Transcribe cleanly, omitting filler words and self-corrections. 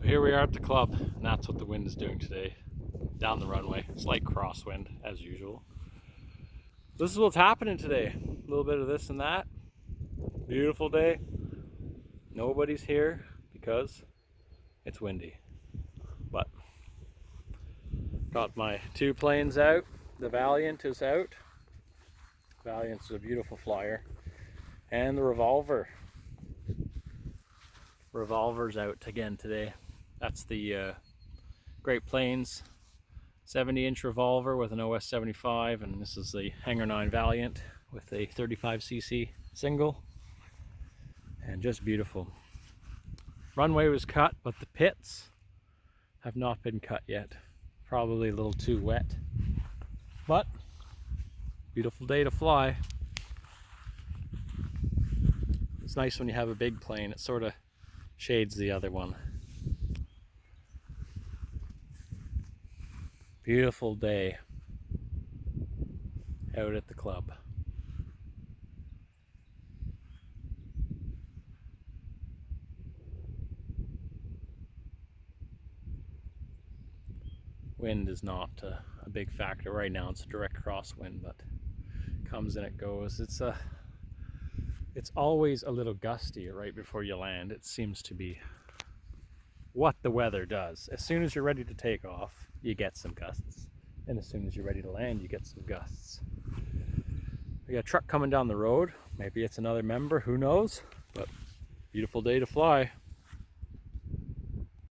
Here we are at the club, and that's what the wind is doing today. Down the runway, slight crosswind as usual. This is what's happening today. A little bit of this and that. Beautiful day. Nobody's here because it's windy. But got my two planes out. The Valiant is out. Valiant's a beautiful flyer. And the Revolver. Revolver's out again today. That's the Great Plains 70-inch Revolver with an OS 75, and this is the Hangar 9 Valiant with a 35cc single, and just beautiful. Runway was cut, but the pits have not been cut yet. Probably a little too wet, but beautiful day to fly. It's nice when you have a big plane, it sort of shades the other one. Beautiful day out at the club. Wind is not a big factor right now. It's a direct crosswind, but it comes and it goes. It's always a little gusty right before you land. It seems to be what the weather does. As soon as you're ready to take off, you get some gusts. And as soon as you're ready to land, you get some gusts. We got a truck coming down the road. Maybe it's another member, who knows? But beautiful day to fly.